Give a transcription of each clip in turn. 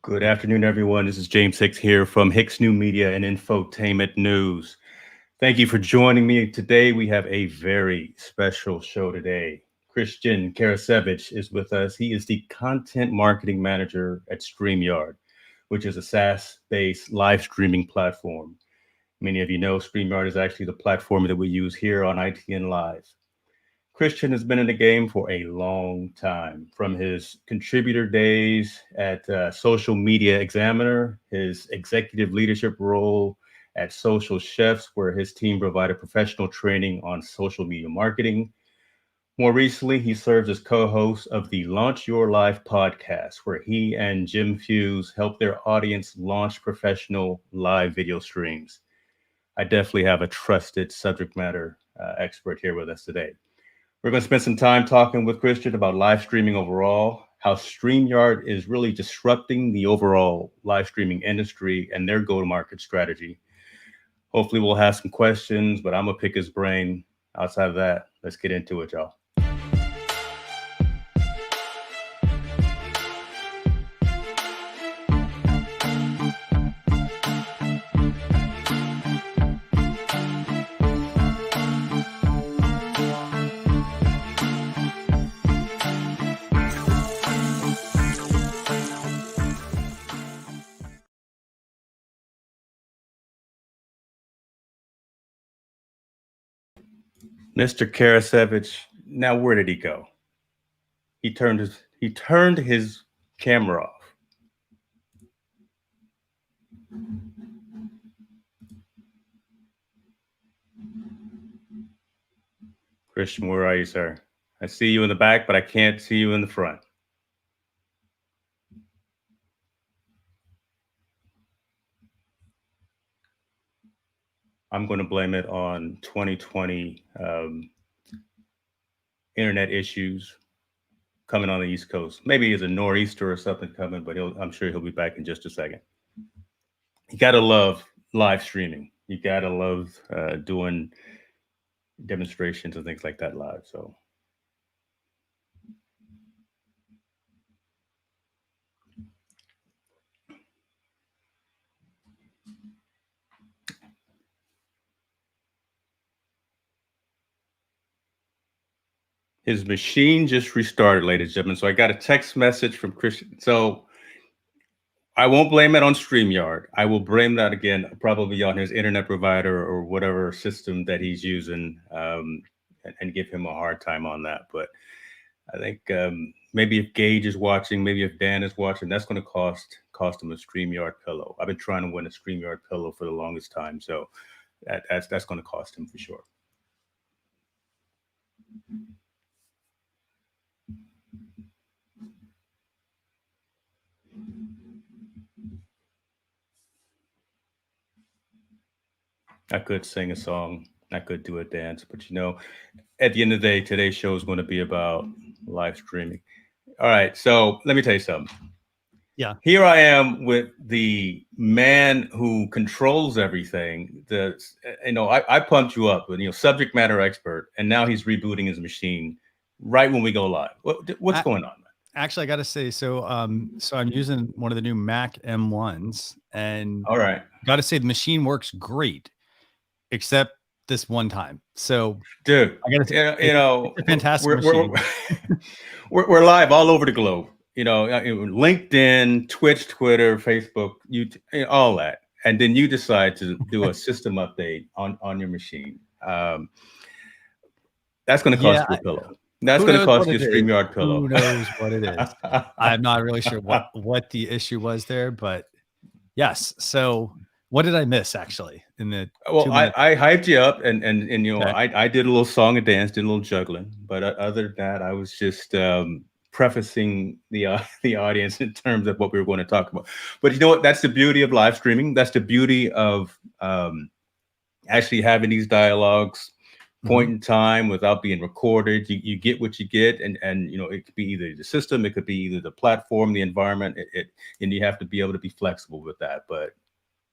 Good afternoon, everyone. This is James Hicks here from Hicks New Media and Infotainment News. Thank you for joining me. Today, we have a very special show today. Christian Karasiewicz is with us. He is the content marketing manager at StreamYard, which is a SaaS-based live streaming platform. Many of you know StreamYard is actually the platform that we use here on ITN Live. Christian has been in the game for a long time, from his contributor days at Social Media Examiner, his executive leadership role at Social Chefs, where his team provided professional training on social media marketing. More recently, he serves as co-host of the Launch Your Life podcast, where he and Jim Hughes help their audience launch professional live video streams. I definitely have a trusted subject matter expert here with us today. We're going to spend some time talking with Christian about live streaming overall, how StreamYard is really disrupting the overall live streaming industry and their go-to-market strategy. Hopefully we'll have some questions, but I'm going to pick his brain. Outside of that, let's get into it, y'all. Mr. Karasiewicz, now where did he go? He turned his camera off. Christian, where are you, sir? I see you in the back, but I can't see you in the front. I'm going to blame it on 2020 internet issues coming on the East Coast. Maybe it's a nor'easter or something coming, but I'm sure he'll be back in just a second. You got to love live streaming. You got to love doing demonstrations and things like that live. So his machine just restarted, ladies and gentlemen. So I got a text message from Christian. So I won't blame it on StreamYard. I will blame that again, probably on his internet provider or whatever system that he's using, and give him a hard time on that. But I think maybe if Gage is watching, maybe if Dan is watching, that's going to cost him a StreamYard pillow. I've been trying to win a StreamYard pillow for the longest time, so that's going to cost him for sure. I could sing a song, I could do a dance, but at the end of the day, today's show is going to be about live streaming. All right, so let me tell you something. Yeah. Here I am with the man who controls everything. I pumped you up with subject matter expert, and now he's rebooting his machine right when we go live. What's going on? Actually, I got to say, so I'm using one of the new Mac M1s, and all right, got to say the machine works great, except this one time. So, dude, I got to say, it's a fantastic machine. We're live all over the globe. LinkedIn, Twitch, Twitter, Facebook, YouTube, all that. And then you decide to do a system update on your machine. That's going to cost you a pillow. That's going to cost you a StreamYard pillow. Who knows what it is? I'm not really sure what the issue was there, but yes. So what did I miss actually in the? Well, I hyped you up, and I did a little song and dance, did a little juggling, but other than that, I was just prefacing the audience in terms of what we were going to talk about. But you know what? That's the beauty of live streaming. That's the beauty of actually having these dialogues point in time without being recorded. You get what you get, and it could be either the system, it could be either the platform, the environment, and you have to be able to be flexible with that. But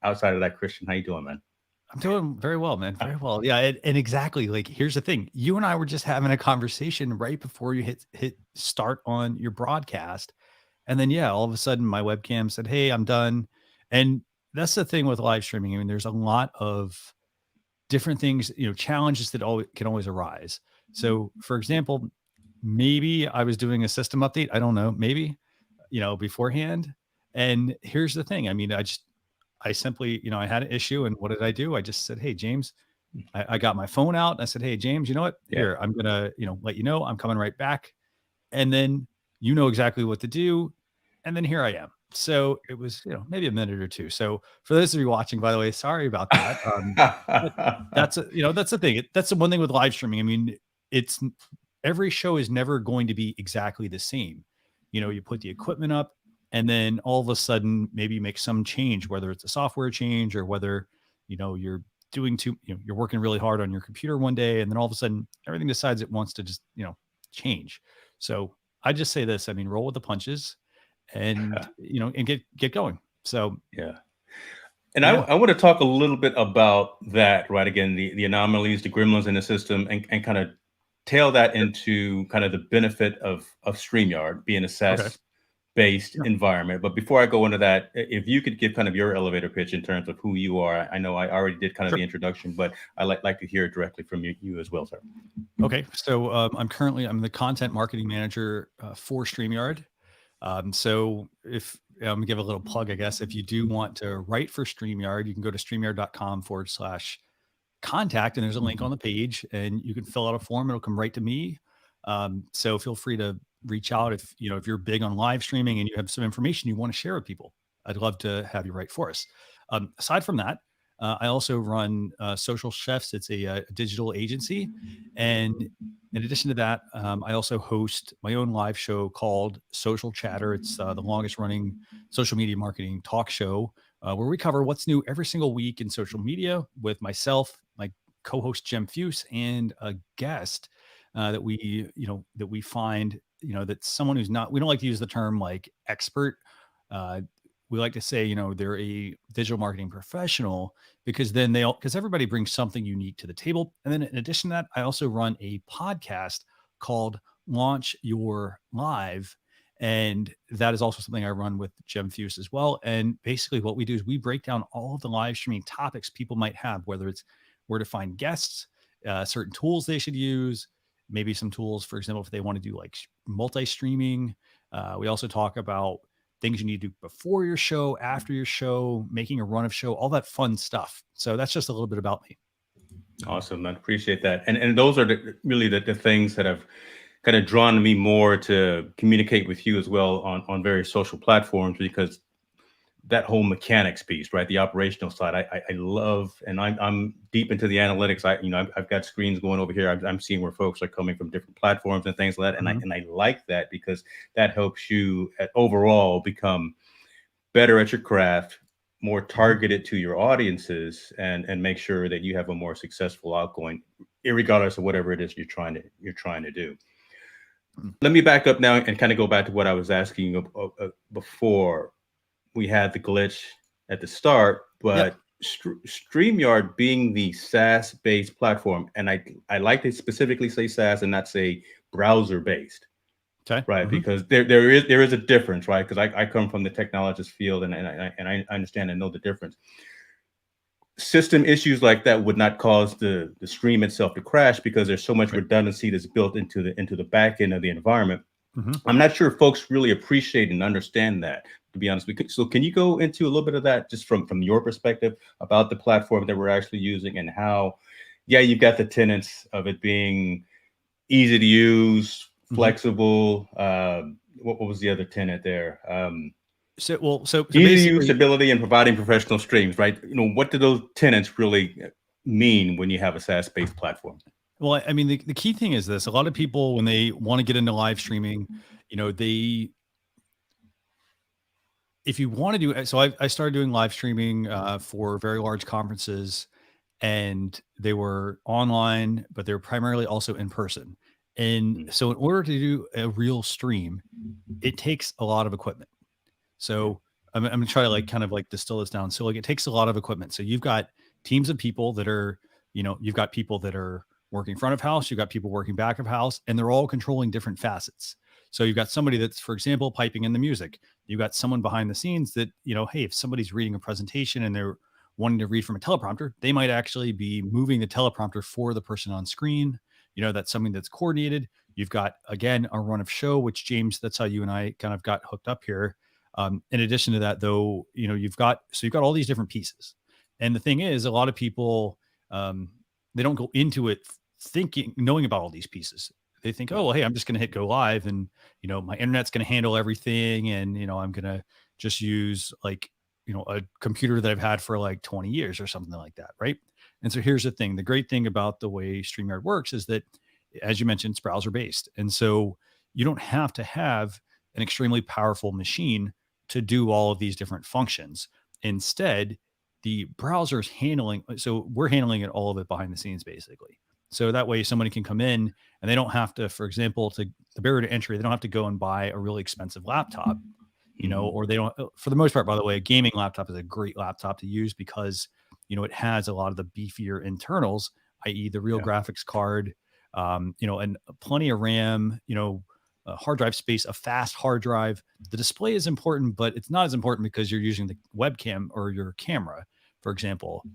outside of that, Christian, how you doing, man? I'm doing very well, man. Very well. Yeah. And exactly. Like, here's the thing. You and I were just having a conversation right before you hit start on your broadcast. And then, yeah, all of a sudden my webcam said, "Hey, I'm done." And that's the thing with live streaming. I mean, there's a lot of different things, challenges that can always arise. So, for example, maybe I was doing a system update. I don't know, maybe, beforehand. And here's the thing. I mean, I simply, I had an issue, and what did I do? I just said, "Hey, James," I got my phone out. And I said, "Hey, James, you know what? Yeah. Here, I'm gonna, let you know I'm coming right back." And then you know exactly what to do. And then here I am. So it was, maybe a minute or two. So for those of you watching, by the way, sorry about that. But that's the thing. That's the one thing with live streaming. I mean, it's every show is never going to be exactly the same. You put the equipment up, and then all of a sudden, maybe you make some change, whether it's a software change or whether, you're you're working really hard on your computer one day, and then all of a sudden everything decides it wants to just, change. So I just say this, I mean, roll with the punches and, and get going. So, Yeah. And yeah. I want to talk a little bit about that, right? Again, the anomalies, the gremlins in the system, and kind of tail that into kind of the benefit of StreamYard being a SaaS-based environment. But before I go into that, if you could give kind of your elevator pitch in terms of who you are. I know I already did kind of the introduction, but I like to hear it directly from you as well, sir. Okay. So I'm the content marketing manager for StreamYard. So if I'm gonna give a little plug, I guess, if you do want to write for StreamYard, you can go to streamyard.com/contact, and there's a link on the page, and you can fill out a form. It'll come right to me. So feel free to reach out if you're big on live streaming and you have some information you want to share with people. I'd love to have you write for us. Aside from that, I also run Social Chefs. It's a digital agency, and in addition to that, I also host my own live show called Social Chatter. It's the longest running social media marketing talk show where we cover what's new every single week in social media with myself, my co-host Jem Fuse, and a guest that we find, that's someone who's not, we don't like to use the term like expert. We like to say, they're a digital marketing professional, because then because everybody brings something unique to the table. And then in addition to that, I also run a podcast called Launch Your Live. And that is also something I run with Jem Fuse as well. And basically what we do is we break down all of the live streaming topics people might have, whether it's where to find guests, certain tools they should use, maybe some tools, for example, if they want to do like multi-streaming. We also talk about things you need to do before your show, after your show, making a run of show, all that fun stuff. So that's just a little bit about me. Awesome. I appreciate that. And those are really the things that have kind of drawn me more to communicate with you as well on various social platforms, because that whole mechanics piece, right? The operational side, I love, and I'm deep into the analytics. I've got screens going over here. I'm seeing where folks are coming from different platforms and things like that. And I like that, because that helps you overall become better at your craft, more targeted to your audiences, and make sure that you have a more successful outgoing, irregardless of whatever it is you're trying to do. Let me back up now and kind of go back to what I was asking you before we had the glitch at the start, but StreamYard being the SaaS-based platform, and I like to specifically say SaaS and not say browser-based, right? Because there is a difference, right? Because I come from the technologist field, and I understand and know the difference. System issues like that would not cause the stream itself to crash, because there's so much redundancy that's built into the back end of the environment. I'm not sure folks really appreciate and understand that, to be honest. So can you go into a little bit of that, just from your perspective, about the platform that we're actually using, and how, you've got the tenets of it being easy to use, flexible. What was the other tenet there? So easy usability and providing professional streams, right? What do those tenets really mean when you have a SaaS-based platform? Well, I mean, the key thing is this: a lot of people, when they want to get into live streaming, if you want to do, so I started doing live streaming for very large conferences, and they were online, but they're primarily also in person. And so in order to do a real stream, it takes a lot of equipment. So I'm going to try to kind of distill this down. So it takes a lot of equipment. So you've got teams of people that are, you've got people that are working front of house, you've got people working back of house, and they're all controlling different facets. So you've got somebody that's, for example, piping in the music. You've got someone behind the scenes that, hey, if somebody's reading a presentation and they're wanting to read from a teleprompter, they might actually be moving the teleprompter for the person on screen. That's something that's coordinated. You've got, again, a run of show, which, James, that's how you and I kind of got hooked up here. In addition to that, though, you've got all these different pieces. And the thing is, a lot of people, they don't go into it knowing about all these pieces. They think, oh, well, hey, I'm just going to hit go live and, my internet's going to handle everything. And, I'm going to just use like, a computer that I've had for like 20 years or something like that. Right. And so here's the thing. The great thing about the way StreamYard works is that, as you mentioned, it's browser based. And so you don't have to have an extremely powerful machine to do all of these different functions. Instead, the browser's handling, so we're handling it, all of it behind the scenes, basically. So that way somebody can come in and they don't have to, for example, to the barrier to entry, they don't have to go and buy a really expensive laptop, or they don't, for the most part, by the way, a gaming laptop is a great laptop to use because, it has a lot of the beefier internals, i.e. the real graphics card, and plenty of RAM, hard drive space, a fast hard drive. The display is important, but it's not as important because you're using the webcam or your camera, for example,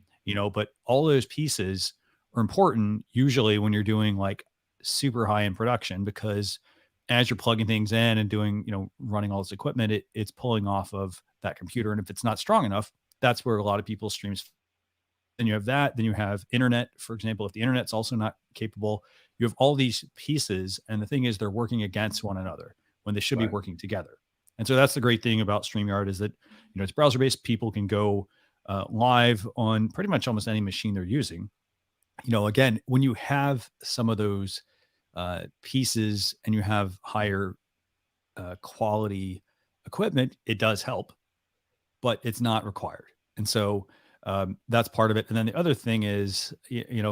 but all those pieces are important usually when you're doing like super high end production, because as you're plugging things in and doing, running all this equipment, it's pulling off of that computer. And if it's not strong enough, that's where a lot of people's streams. Then you have that, then you have internet, for example. If the internet's also not capable, you have all these pieces. And the thing is, they're working against one another when they should be working together. And so that's the great thing about StreamYard is that, it's browser based. People can go live on pretty much almost any machine they're using. Again, when you have some of those pieces and you have higher quality equipment, it does help, but it's not required. And so that's part of it. And then the other thing is,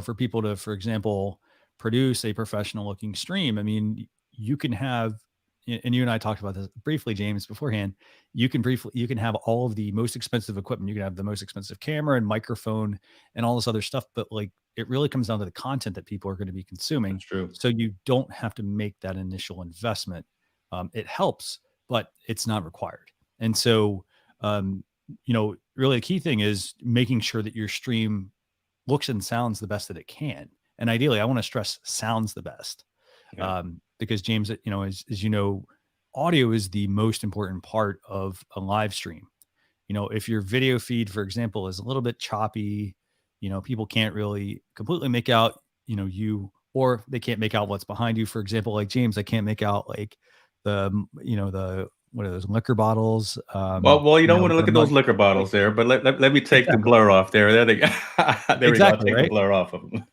for people to, for example, produce a professional looking stream. I mean, you can have, and you and I talked about this briefly, James, beforehand, you can have all of the most expensive equipment. You can have the most expensive camera and microphone and all this other stuff, but like, it really comes down to the content that people are going to be consuming. That's true. So you don't have to make that initial investment. It helps, but it's not required. And so, really the key thing is making sure that your stream looks and sounds the best that it can. And ideally, I want to stress sounds the best. Because James, as audio is the most important part of a live stream. If your video feed, for example, is a little bit choppy, people can't really completely make out, or they can't make out what's behind you. For example, like James, I can't make out like what are those liquor bottles? Well, you don't want to look at those liquor bottles there, but let me take the blur off there. There they go. There we go. I'll take the blur off of them.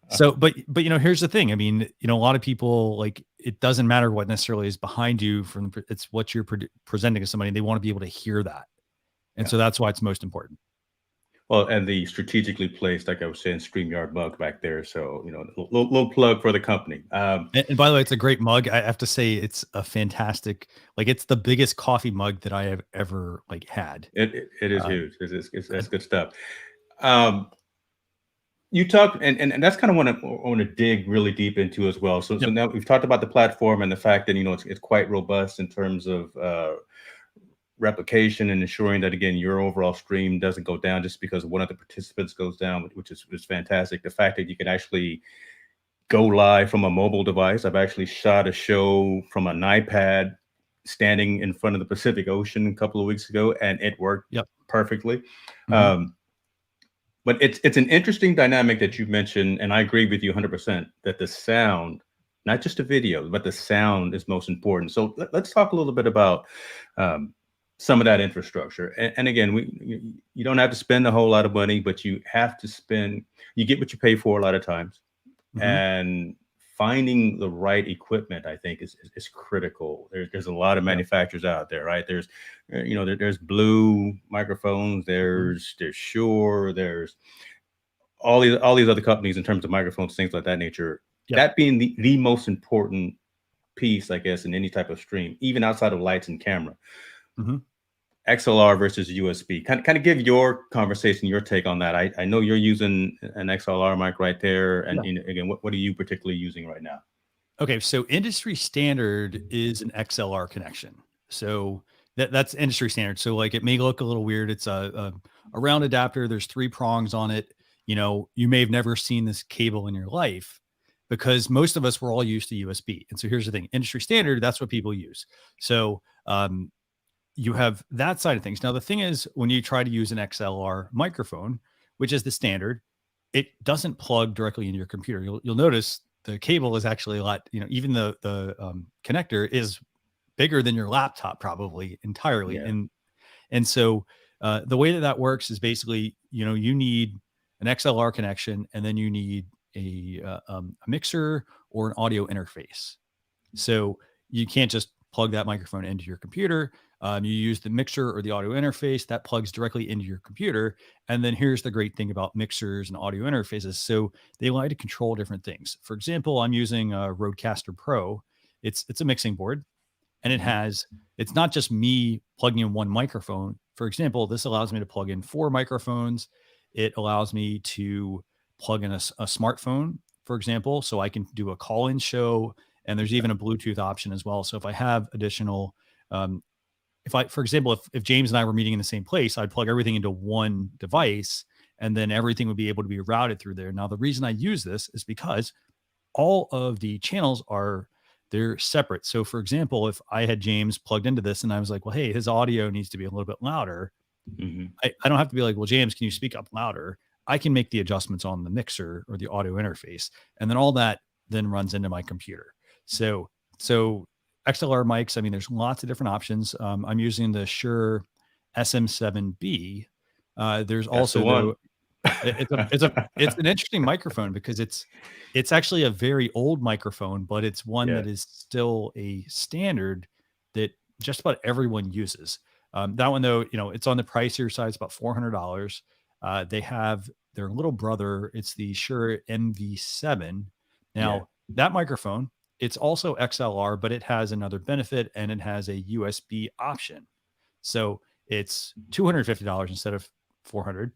So, but here's the thing. I mean, a lot of people, like, it doesn't matter what necessarily is behind you it's what you're presenting to somebody. And they want to be able to hear that. And so that's why it's most important. Well, and the strategically placed, like I was saying, StreamYard mug back there. So, little plug for the company. And by the way, it's a great mug. I have to say it's a fantastic, like, it's the biggest coffee mug that I have ever had. It is huge. That's good stuff. You talk, and that's kind of what I want to dig really deep into as well. So now we've talked about the platform and the fact that, it's quite robust in terms of replication and ensuring that, again, your overall stream doesn't go down just because one of the participants goes down, which is fantastic. The fact that you can actually go live from a mobile device. I've actually shot a show from an iPad standing in front of the Pacific Ocean a couple of weeks ago, and it worked perfectly. But it's an interesting dynamic that you mentioned, and I agree with you 100% that the sound, not just the video, but the sound is most important. So let's talk a little bit about some of that infrastructure. And again, you don't have to spend a whole lot of money, but you have to you get what you pay for a lot of times. And finding the right equipment, I think, is critical. There's a lot of manufacturers out there, right? There's Blue microphones, there's Shure, there's all these other companies in terms of microphones, things like that nature. That being the most important piece, I guess, in any type of stream, even outside of lights and camera. XLR versus USB. Kind of give your conversation, your take on that. I know you're using an XLR mic right there, and again, what are you particularly using right now? Okay, so industry standard is an XLR connection. So that's industry standard. So like it may look a little weird. It's a round adapter. There's 3 prongs on it. You may have never seen this cable in your life because most of us were all used to USB. And so here's the thing: industry standard. That's what people use. So you have that side of things. Now the thing is, when you try to use an XLR microphone, which is the standard, it doesn't plug directly into your computer. You'll notice the cable is actually a lot, even the connector is bigger than your laptop probably entirely. Yeah. And so the way that works is basically, you need an XLR connection, and then you need a mixer or an audio interface. So you can't just plug that microphone into your computer. You use the mixer or the audio interface that plugs directly into your computer. And then here's the great thing about mixers and audio interfaces. So they allow you to control different things. For example, I'm using a Rodecaster Pro. It's a mixing board, and it's not just me plugging in one microphone. For example, this allows me to plug in 4 microphones. It allows me to plug in a smartphone, for example, so I can do a call-in show. And there's even a Bluetooth option as well. So if I have additional, for example, if James and I were meeting in the same place, I'd plug everything into one device, and then everything would be able to be routed through there. Now, the reason I use this is because all of the channels they're separate. So for example, if I had James plugged into this and I was like, well, hey, his audio needs to be a little bit louder. I don't have to be like, well, James, can you speak up louder? I can make the adjustments on the mixer or the audio interface. And then all that then runs into my computer. So XLR mics, I mean, there's lots of different options. I'm using the Shure SM7B. There's also it's an interesting microphone because it's actually a very old microphone, but it's one that is still a standard that just about everyone uses. That one though, it's on the pricier side. It's about $400. They have their little brother. It's the Shure MV7. Now that microphone, it's also XLR, but it has another benefit, and it has a USB option. So it's $250 instead of $400.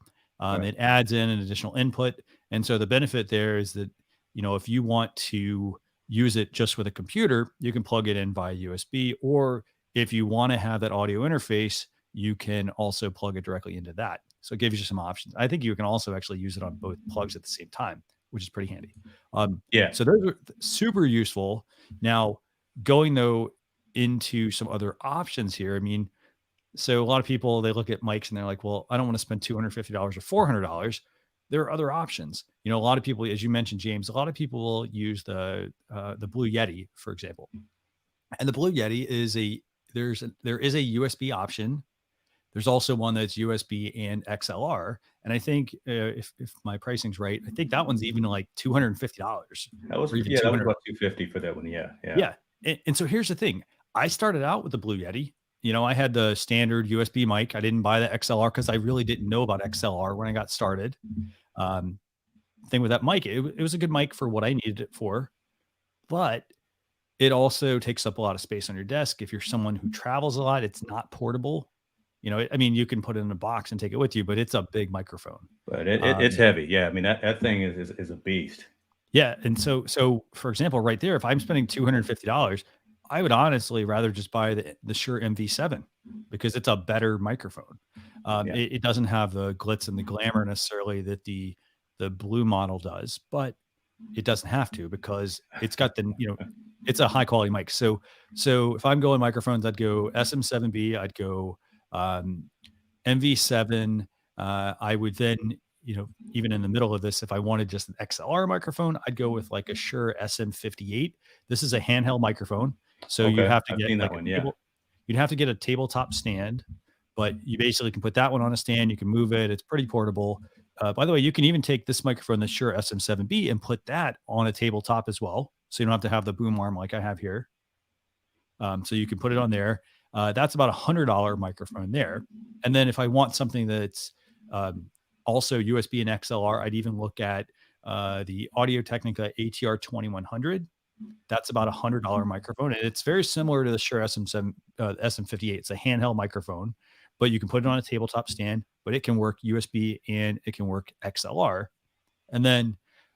It adds in an additional input. And so the benefit there is that, if you want to use it just with a computer, you can plug it in via USB, or if you want to have that audio interface, you can also plug it directly into that. So it gives you some options. I think you can also actually use it on both plugs at the same time, which is pretty handy. So those are super useful. Now, going though into some other options here, I mean, so a lot of people, they look at mics and they're like, well, I don't want to spend $250 or $400. There are other options. A lot of people, as you mentioned, James, a lot of people will use the Blue Yeti, for example. And the Blue Yeti there is a USB option. There's also one that's USB and XLR. And I think if my pricing's right, I think that one's even like $250. That was about $250 for that one. Yeah. And so here's the thing. I started out with the Blue Yeti. I had the standard USB mic. I didn't buy the XLR because I really didn't know about XLR when I got started. Thing with that mic, it was a good mic for what I needed it for, but it also takes up a lot of space on your desk. If you're someone who travels a lot, it's not portable. You can put it in a box and take it with you, but it's a big microphone. But it's heavy. Yeah. I mean, that thing is a beast. Yeah. And so for example, right there, if I'm spending $250, I would honestly rather just buy the Shure MV7 because it's a better microphone. It doesn't have the glitz and the glamour necessarily that the Blue model does, but it doesn't have to because it's got it's a high quality mic. So if I'm going microphones, I'd go SM7B, I'd go MV7. I would then, even in the middle of this, if I wanted just an XLR microphone, I'd go with like a Shure SM58. This is a handheld microphone. So you have to get you'd have to get a tabletop stand, but you basically can put that one on a stand. You can move it. It's pretty portable. By the way, you can even take this microphone, the Shure SM7B, and put that on a tabletop as well. So you don't have to have the boom arm like I have here. So you can put it on there. That's about $100 microphone there. And then if I want something that's also USB and XLR, I'd even look at the Audio-Technica ATR 2100. That's about $100 microphone. And it's very similar to the Shure SM58. It's a handheld microphone, but you can put it on a tabletop stand, but it can work USB and it can work XLR. And then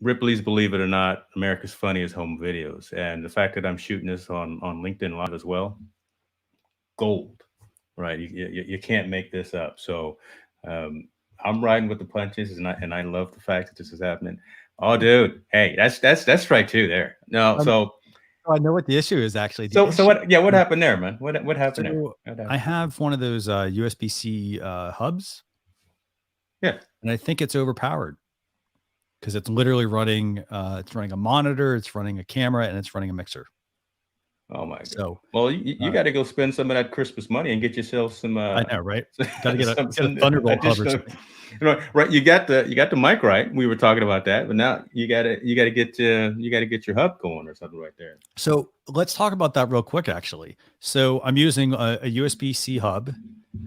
Ripley's Believe It or Not, America's Funniest Home Videos. And the fact that I'm shooting this on LinkedIn Live as well, gold, right? You can't make this up. So um, I'm riding with the punches, and I love the fact that this is happening. Oh, dude, hey, that's strike two there. No, Um, so I know what the issue is actually. The so issue, what? Yeah, what happened there, man? What happened there? so What I happened? have one of those USB-C hubs, Yeah. and I think it's overpowered because it's literally running. It's running a monitor, it's running a camera, and it's running a mixer. Oh my god. So, Well, you got to go spend some of that Christmas money and get yourself some. I know, right? Got to get a some Thunderbolt hub or additional. something. Right, you got the mic right. We were talking about that, but now you got to get your hub going or something right there. So let's talk about that real quick, actually. So I'm using a USB-C hub.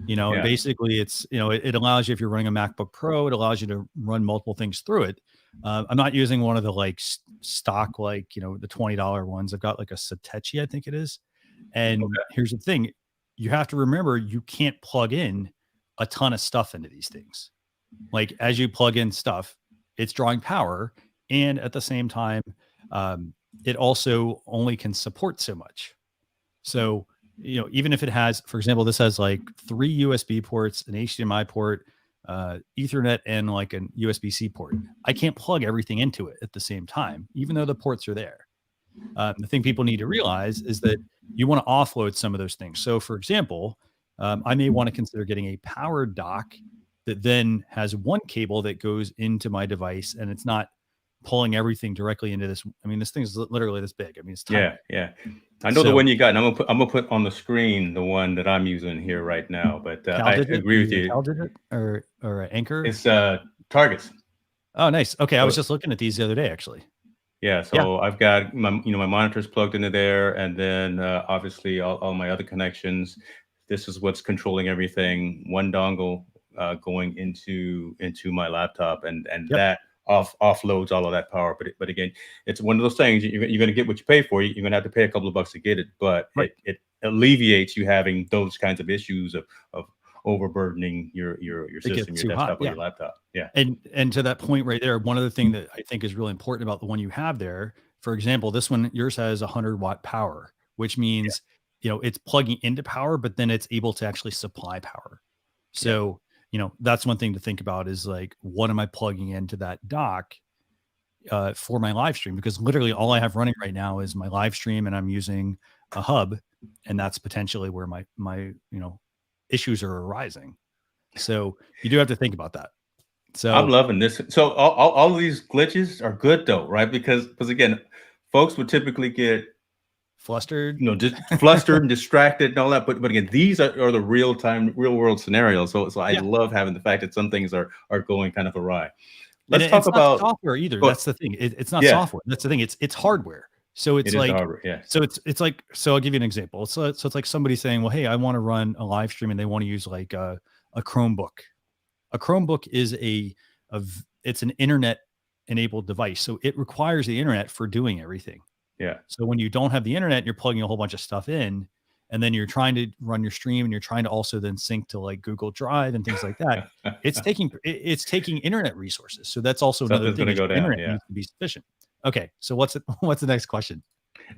Yeah. Basically it's, it allows you, if you're running a MacBook Pro, it allows you to run multiple things through it. I'm not using one of the like stock, like, the $20 ones. I've got like a Satechi, I think it is. And here's the thing. You have to remember, you can't plug in a ton of stuff into these things. Like as you plug in stuff, it's drawing power. And at the same time, it also only can support so much. So, even if it has, for example, this has like 3 USB ports, an HDMI port, Ethernet, and like an USB-C port. I can't plug everything into it at the same time, even though the ports are there. The thing people need to realize is that you want to offload some of those things. So, for example, I may want to consider getting a power dock that then has one cable that goes into my device, and it's not pulling everything directly into this. I mean, this thing is literally this big. I mean, it's tiny. Yeah. I know the one you got, and I'm gonna put on the screen the one that I'm using here right now. But I agree with you. CalDigit or Anchor? It's Targets. Oh, nice. Okay, I was just looking at these the other day, actually. Yeah, so I've got my monitors plugged into there, and then obviously all my other connections. This is what's controlling everything. One dongle going into my laptop, and that offloads all of that power. But again, it's one of those things. You're going to get what you pay for. You're going to have to pay a couple of bucks to get it, but it alleviates you having those kinds of issues of overburdening your system, your desktop, or your laptop. Yeah. And to that point right there, one other thing that I think is really important about the one you have there, for example, this one, yours has 100-watt power, which means, it's plugging into power, but then it's able to actually supply power. So, that's one thing to think about is like, what am I plugging into that dock for my live stream? Because literally all I have running right now is my live stream, and I'm using a hub, and that's potentially where my issues are arising. So you do have to think about that. So I'm loving this. So all of these glitches are good though, right? Because again, folks would typically get flustered, just flustered and distracted and all that. But again, these are the real world scenarios. So I love having the fact that some things are going kind of awry. Let's talk about software either. That's the thing. It's not software. That's the thing. It's hardware. So it's like, so it's like, so I'll give you an example. So it's like somebody saying, well, hey, I want to run a live stream, and they want to use like a Chromebook. A Chromebook is it's an internet enabled device. So it requires the internet for doing everything. Yeah. So when you don't have the internet, you're plugging a whole bunch of stuff in, and then you're trying to run your stream, and you're trying to also then sync to like Google Drive and things like that. It's taking internet resources. So that's also another thing. Internet needs to be sufficient. Okay. So what's the next question?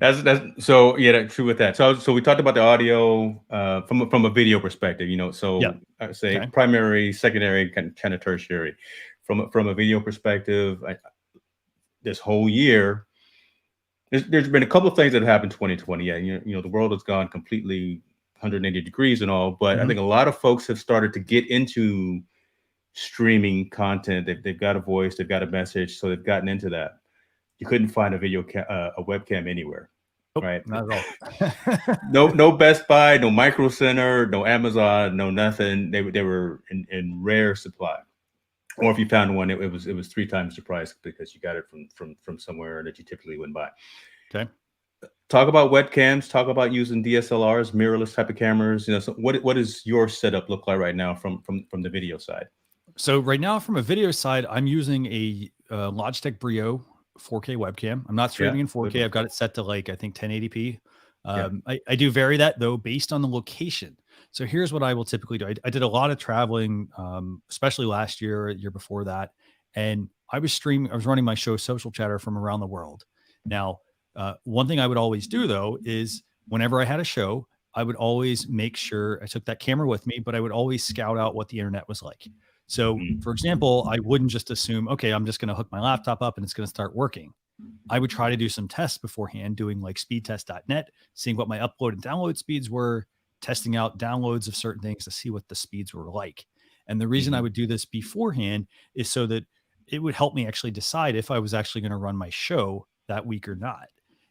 That's true with that. So we talked about the audio from a video perspective, so I would say primary, secondary, kind of tertiary. From a video perspective, this whole year, there's been a couple of things that have happened in 2020. Yeah, the world has gone completely 180 degrees and all, but I think a lot of folks have started to get into streaming content. They've got a voice, they've got a message, so they've gotten into that. You couldn't find a webcam anywhere, right? Not at all. no Best Buy, no Micro Center, no Amazon, no nothing. They were in rare supply, or if you found one, it was 3 times the price because you got it from somewhere that you typically wouldn't buy. Okay. Talk about webcams. Talk about using DSLRs, mirrorless type of cameras. So what does your setup look like right now from the video side? So right now, from a video side, I'm using a Logitech Brio 4K webcam. I'm not streaming in 4K. I've got it set to like, I think 1080p. I do vary that though, based on the location. So here's what I will typically do. I did a lot of traveling, especially last year, year before that. and I was running my show Social Chatter from around the world. Now, one thing I would always do though is whenever I had a show, I would always make sure I took that camera with me, but I would always scout out what the internet was like. So for example, I wouldn't just assume, okay, I'm just going to hook my laptop up and it's going to start working. I would try to do some tests beforehand, doing like speedtest.net, seeing what my upload and download speeds were, testing out downloads of certain things to see what the speeds were like. And the reason I would do this beforehand is so that it would help me actually decide if I was actually going to run my show that week or not.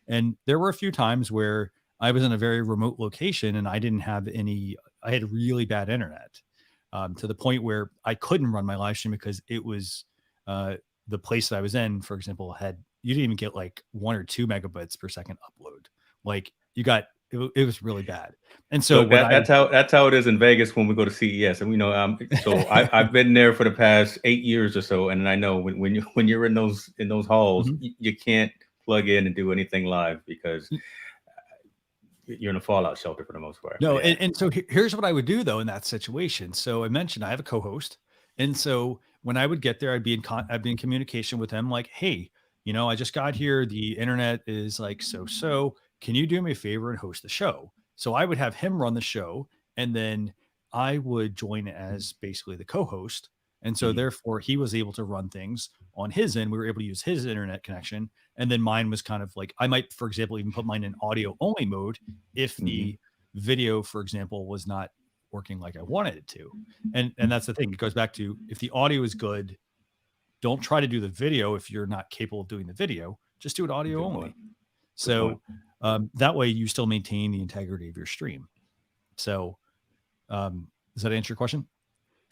And there were a few times where I was in a very remote location and I had really bad internet, to the point where I couldn't run my live stream because it was, the place that I was in, for example, you didn't even get like 1 or 2 megabits per second upload. Like it was really bad. And so that's how it is in Vegas when we go to CES. And we know, so I've been there for the past 8 years or so, and I know when you're in those halls, you can't plug in and do anything live because you're in a fallout shelter for the most part. No, and so here's what I would do though in that situation. So I mentioned I have a co-host, and so when I would get there, I'd be in communication with him, like, hey, I just got here. The internet is like so. Can you do me a favor and host the show? So I would have him run the show, and then I would join as basically the co-host. And so therefore he was able to run things on his end. We were able to use his internet connection. And then mine was kind of like, I might, for example, even put mine in audio only mode if the video, for example, was not working like I wanted it to. And that's the thing. It goes back to, if the audio is good, don't try to do the video if you're not capable of doing the video. Just do it audio only. So that way you still maintain the integrity of your stream. So does that answer your question?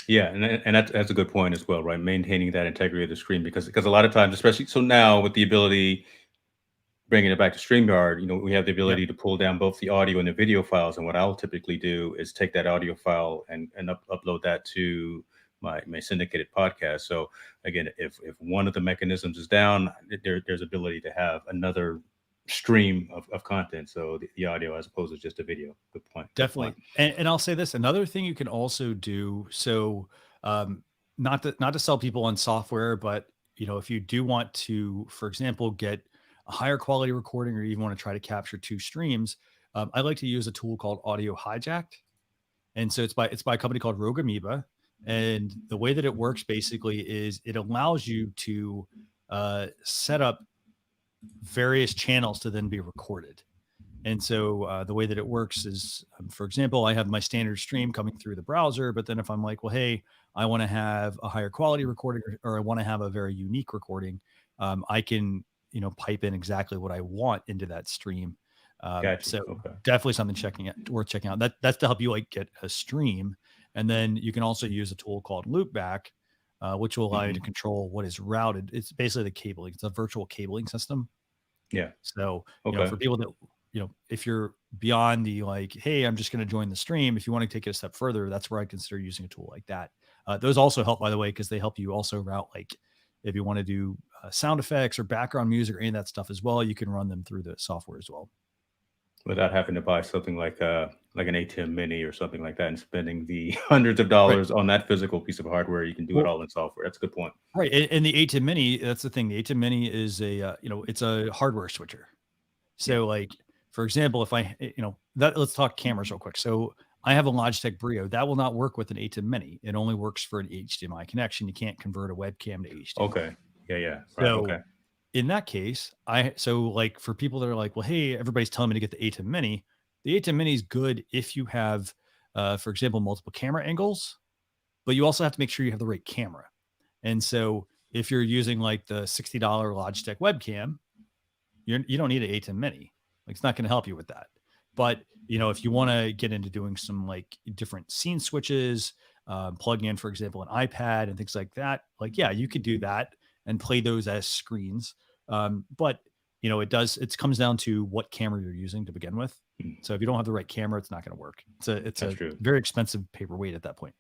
Yeah, and that's a good point as well, right? Maintaining that integrity of the stream, because a lot of times, especially so now with the ability, bringing it back to StreamYard, we have the ability to pull down both the audio and the video files. And what I'll typically do is take that audio file and upload that to my syndicated podcast. So again, if one of the mechanisms is down, there's ability to have another stream of content, so the audio as opposed to just a video. Good point. Definitely. And I'll say this, another thing you can also do, so not to sell people on software, but if you do want to, for example, get a higher quality recording, or even want to try to capture 2 streams, I like to use a tool called Audio Hijacked. And so it's by a company called Rogue Amoeba. And the way that it works basically is it allows you to set up various channels to then be recorded. And so the way that it works is, for example, I have my standard stream coming through the browser, but then if I'm like, well, hey, I want to have a higher quality recording, or I want to have a very unique recording, I can, pipe in exactly what I want into that stream. Gotcha. So Okay. definitely something worth checking out. That's to help you like get a stream. And then you can also use a tool called Loopback, which will allow you to control what is routed. It's basically the cabling. It's a virtual cabling system. Yeah. So, for people that, if you're beyond the like, hey, I'm just going to join the stream, if you want to take it a step further, that's where I consider using a tool like that. Those also help, by the way, because they help you also route, like if you want to do sound effects or background music or any of that stuff as well, you can run them through the software as well. Without having to buy something like an ATM Mini or something like that and spending the hundreds of dollars on that physical piece of hardware. You can do it all in software. That's a good point. Right. And the ATM Mini, that's the thing. The ATM Mini is it's a hardware switcher. So like, for example, if let's talk cameras real quick. So I have a Logitech Brio that will not work with an ATEM Mini. It only works for an HDMI connection. You can't convert a webcam to HDMI. Okay. Yeah. Right. So okay. In that case, like for people that are like, well, hey, everybody's telling me to get the ATEM Mini. The ATEM Mini is good if you have, for example, multiple camera angles, but you also have to make sure you have the right camera. And so if you're using like the $60 Logitech webcam, you don't need an ATEM Mini. Like it's not going to help you with that. But if you want to get into doing some like different scene switches, plugging in, for example, an iPad and things like that, like, yeah, you could do that and play those as screens. But it comes down to what camera you're using to begin with. So if you don't have the right camera, it's not going to work. It's a very expensive paperweight at that point.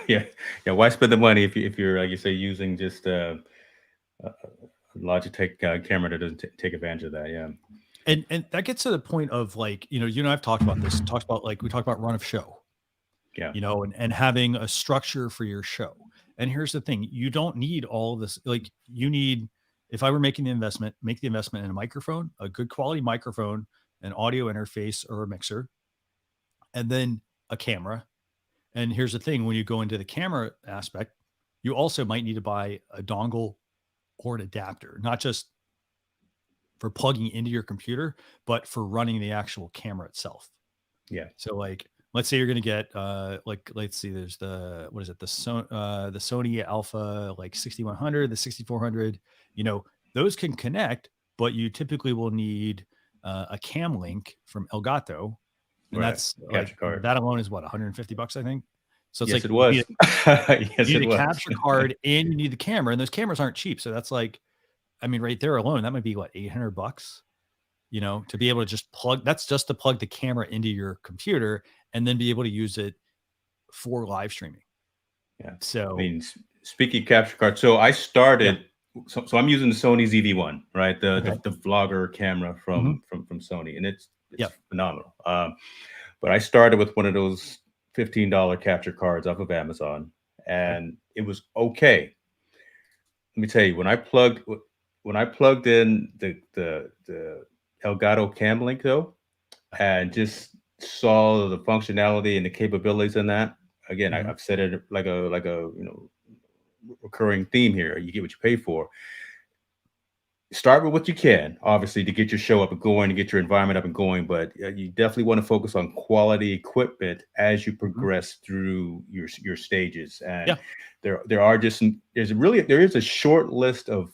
Yeah. Why spend the money if you're, like you say, using just a Logitech camera that doesn't take advantage of that? Yeah. And that gets to the point of like, I've talked about this, we talked about run of show, yeah, and having a structure for your show. And here's the thing, you don't need all of this. Like you need, if I were making the investment, make the investment in a microphone, a good quality microphone, an audio interface or a mixer, and then a camera. And here's the thing, when you go into the camera aspect, you also might need to buy a dongle or an adapter, not just for plugging into your computer, but for running the actual camera itself. Yeah. So like, let's say you're going to get, let's see, there's the Sony Alpha, like 6100, the 6400, those can connect, but you typically will need a cam link from Elgato. And Right. that's Capture card. that alone is what, $150, I think. So it's yes, like, it was. you need a capture card and you need the camera, and those cameras aren't cheap. So that's like, I mean, right there alone, that might be what, $800, to be able to just that's just to plug the camera into your computer and then be able to use it for live streaming. Yeah. So, I mean, speaking of capture card, so I started, so I'm using the Sony ZV-1, right? The vlogger camera from Sony, and it's phenomenal. But I started with one of those $15 capture cards off of Amazon, and it was okay. Let me tell you, when I plugged in the Elgato Cam Link though, and just saw the functionality and the capabilities in that. Again, I've said it like a recurring theme here. You get what you pay for. Start with what you can, obviously, to get your show up and going, to get your environment up and going. But you definitely want to focus on quality equipment as you progress through your stages. And there is a short list of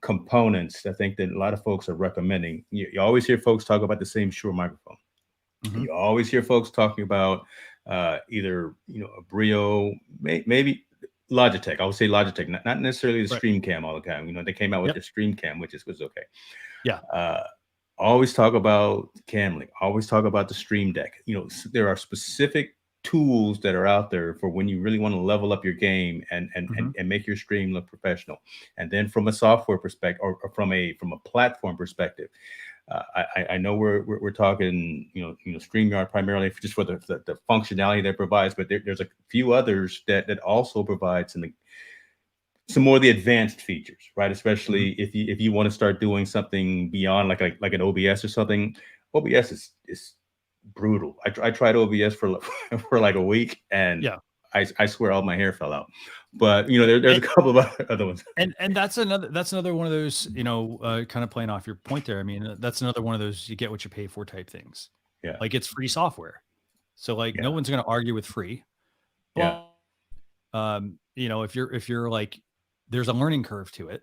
components I think that a lot of folks are recommending. You always hear folks talk about the same Shure microphone. You always hear folks talking about either a Brio, maybe Logitech. I would say Logitech, not necessarily the StreamCam all the time. They came out with the StreamCam, which was okay. Yeah. Always talk about Camlink. Always talk about the Stream Deck. There are specific tools that are out there for when you really want to level up your game and make your stream look professional. And then from a software perspective, or from a platform perspective, I know we're talking StreamYard primarily just for the functionality that it provides, but there's a few others that also provide some more of the advanced features, right? Especially if you want to start doing something beyond like an OBS or something. OBS is brutal. I tried OBS for like a week, and I swear all my hair fell out. But there's a couple of other ones. And that's another one of those, kind of playing off your point there. I mean, that's another one of those you get what you pay for type things. Yeah. Like it's free software. So like no one's going to argue with free. But, if you're like, there's a learning curve to it.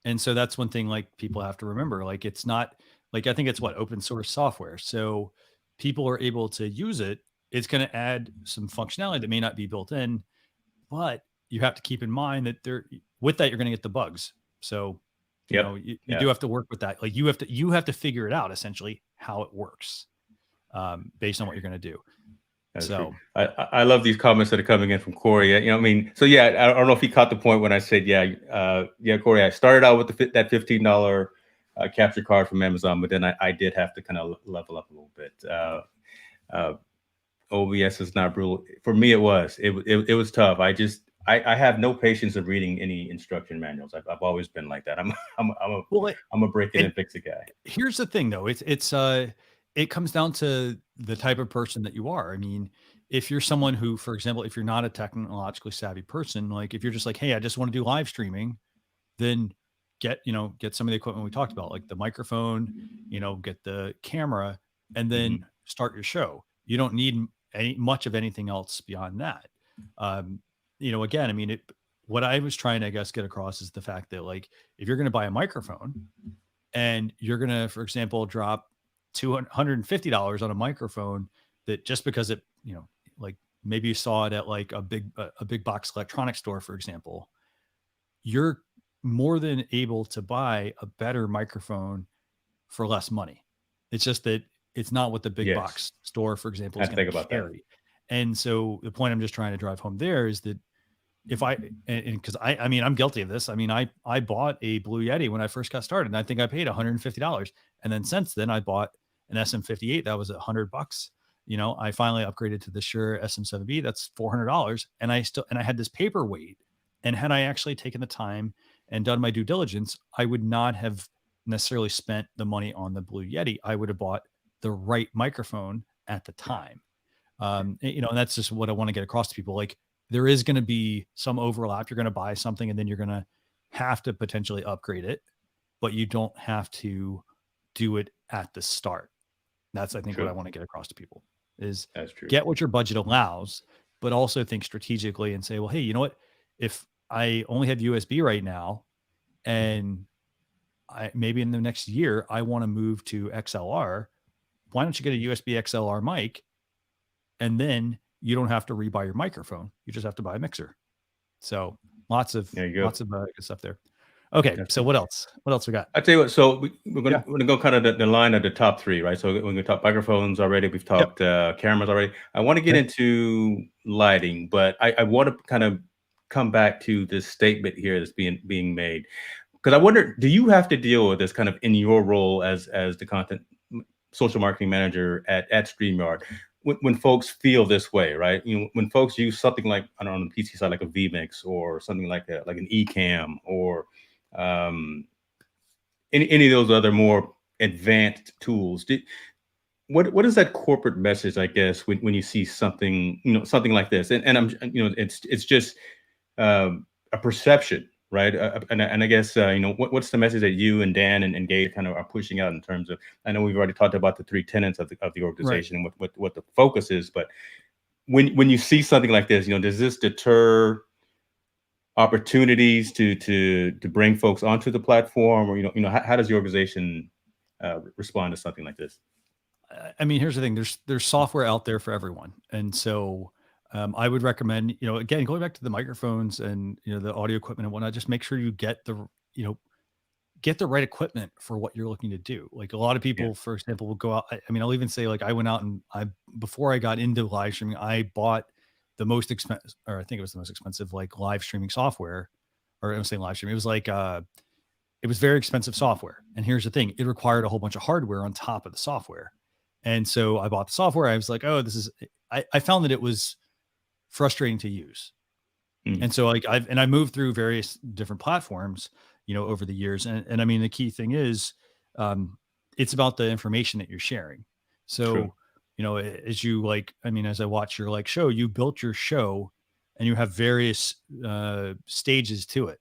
And so that's one thing like people have to remember. Like it's not like, I think it's open source software. So people are able to use it. It's going to add some functionality that may not be built in, but you have to keep in mind that with that, you're going to get the bugs. So, you do have to work with that. Like you have to figure it out essentially how it works, based on what you're going to do. That's true. I love these comments that are coming in from Corey. I don't know if he caught the point when I said, Corey, I started out with that $15 capture card from Amazon, but then I did have to kind of level up a little bit. OBS is not brutal for me. It was tough. I have no patience of reading any instruction manuals. I've always been like that. I'm a break it and fix it guy. Here's the thing though. It comes down to the type of person that you are. I mean, if you're someone who, for example, if you're not a technologically savvy person, like if you're just like, hey, I just want to do live streaming, then get some of the equipment we talked about, like the microphone, get the camera, and then start your show. You don't need much of anything else beyond that. Again, I mean, what I was trying to, I guess, get across is the fact that like, if you're going to buy a microphone and you're going to, for example, drop $250 on a microphone that just because it, like maybe you saw it at like a big box electronics store, for example, you're more than able to buy a better microphone for less money. It's just that it's not what the big box store, for example, is going to carry. And so the point I'm just trying to drive home there is that because I mean, I'm guilty of this. I mean, I bought a Blue Yeti when I first got started, and I think I paid $150. And then since then I bought an SM58 that was $100. I finally upgraded to the Shure SM7B. That's $400, and I had this paperweight. And had I actually taken the time and done my due diligence, I would not have necessarily spent the money on the Blue Yeti. I would have bought the right microphone at the time. And that's just what I want to get across to people. Like, there is going to be some overlap. You're going to buy something and then you're going to have to potentially upgrade it, but you don't have to do it at the start. That's, I think, what I want to get across to people is get what your budget allows, but also think strategically and say, well, hey, you know what? If I only have USB right now, and maybe in the next year, I want to move to XLR, why don't you get a USB XLR mic? And then you don't have to rebuy your microphone. You just have to buy a mixer. So lots of good stuff there. Okay. So what else? What else we got? I tell you what. So we're gonna go kind of the line of the top three, right? So we're gonna talk microphones already. We've talked cameras already. I want to get into lighting, but I want to kind of come back to this statement here that's being made, because I wonder, do you have to deal with this kind of in your role as the content social marketing manager at StreamYard? When folks feel this way, right? When folks use something like, I don't know, on the PC side, like a vMix or something like that, like an Ecamm or any of those other more advanced tools. What is that corporate message, I guess, when you see something, something like this? And I'm, it's just a perception, right? And I guess, what's the message that you and Dan and Gabe kind of are pushing out in terms of, I know we've already talked about the three tenets of the organization and what the focus is, but when you see something like this, does this deter opportunities to bring folks onto the platform, or, how does the organization respond to something like this? I mean, here's the thing, there's software out there for everyone. And so, I would recommend, again, going back to the microphones and, the audio equipment and whatnot, just make sure you get the right equipment for what you're looking to do. Like, a lot of people, for example, will go out. I mean, I'll even say, like, I went out and before I got into live streaming, I bought the most expensive, or I think it was the most expensive, like, live streaming software, or I'm saying live streaming. It was like, it was very expensive software. And here's the thing, it required a whole bunch of hardware on top of the software. And so I bought the software. I was like, oh, I found that it was frustrating to use. And so, like, I moved through various different platforms, over the years. And I mean, the key thing is, it's about the information that you're sharing. So, as you as I watch your show, you built your show and you have various stages to it.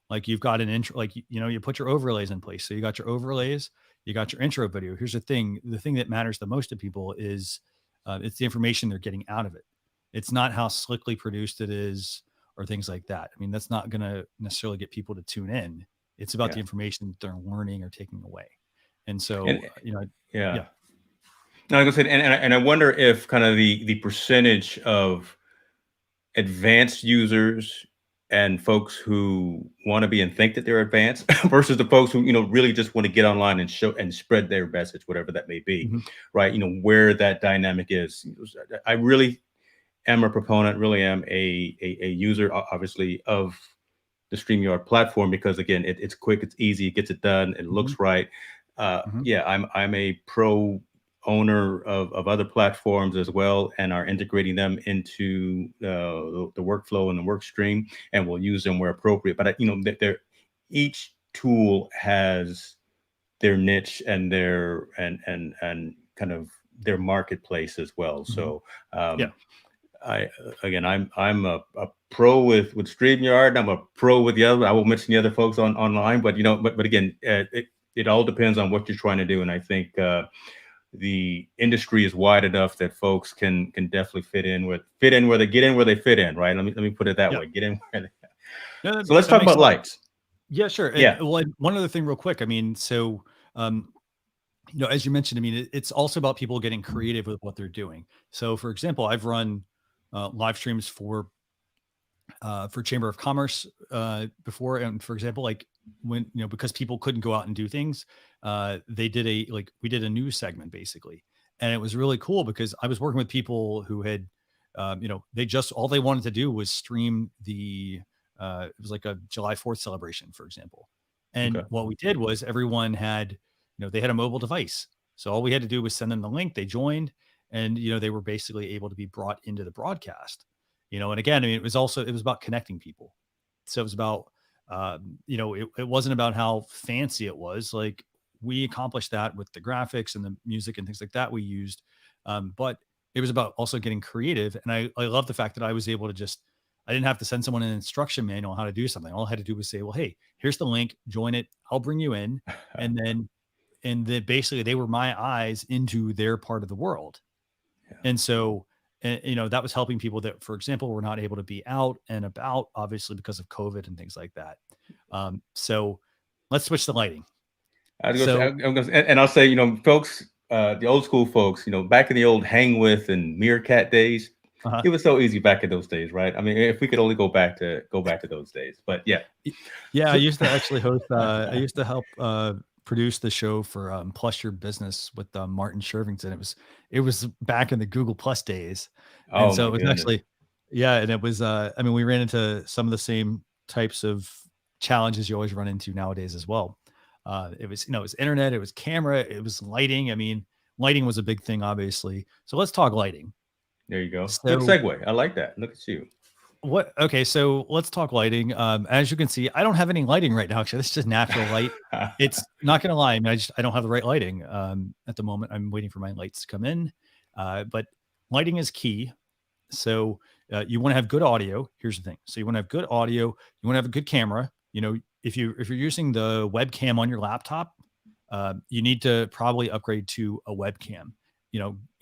Like, you've got an intro, you put your overlays in place. So you got your overlays, you got your intro video. Here's the thing that matters the most to people is it's the information they're getting out of it. It's not how slickly produced it is or things like that. I mean, that's not going to necessarily get people to tune in. It's about the information that they're learning or taking away. And so, No, I was gonna say, and I wonder if kind of the percentage of advanced users and folks who want to be and think that they're advanced versus the folks who, really just want to get online and show and spread their message, whatever that may be, right? Where that dynamic is. I really am a proponent, really am a user, obviously, of the StreamYard platform, because again, it's quick, it's easy, it gets it done, it looks right. I'm a pro owner of other platforms as well, and are integrating them into the workflow and the work stream, and we'll use them where appropriate. But each tool has their niche and their and kind of their marketplace as well. So I'm a pro with StreamYard. I'm a pro with the other. I won't mention the other folks online, but but again, it all depends on what you're trying to do. And I think the industry is wide enough that folks can definitely fit in where they get in where they fit in. Right. Let me put it that way. Get in where they. So let's talk about lights. Yeah, sure. Yeah. Well, one other thing real quick. I mean, so, as you mentioned, I mean, it's also about people getting creative with what they're doing. So, for example, I've run live streams for Chamber of Commerce before. And for example, like, when, because people couldn't go out and do things, we did a news segment basically. And it was really cool because I was working with people who had, all they wanted to do was stream it was like a July 4th celebration, for example. And what we did was everyone had, they had a mobile device. So all we had to do was send them the link. They joined, and they were basically able to be brought into the broadcast. And again, I mean, it was about connecting people. So it was about it wasn't about how fancy it was. Like, we accomplished that with the graphics and the music and things like that we used, but it was about also getting creative. And I love the fact that I was able to I didn't have to send someone an instruction manual on how to do something. All I had to do was say, well, hey, here's the link, join it, I'll bring you in. And then basically they were my eyes into their part of the world. Yeah. And so, that was helping people that, for example, were not able to be out and about, obviously, because of COVID and things like that. So let's switch to lighting. And I'll say, folks, the old school folks, back in the old hang with and meerkat days, it was so easy back in those days, right? I mean, if we could only go back to those days. But yeah. I used to actually host. I used to help produce the show for Plus Your Business with Martin Shervington. It was back in the Google Plus days, and so it was actually, and it was. I mean, we ran into some of the same types of challenges you always run into nowadays as well. It was internet, it was camera, it was lighting. I mean, lighting was a big thing, obviously. So let's talk lighting. There you go. Good segue. I like that. Look at you. Okay, so let's talk lighting. As you can see, I don't have any lighting right now. Actually, this is just natural light. It's not going to lie. I mean, I don't have the right lighting at the moment. I'm waiting for my lights to come in. But lighting is key. So you want to have good audio. Here's the thing. So you want to have good audio. You want to have a good camera. If you're using the webcam on your laptop, you need to probably upgrade to a webcam.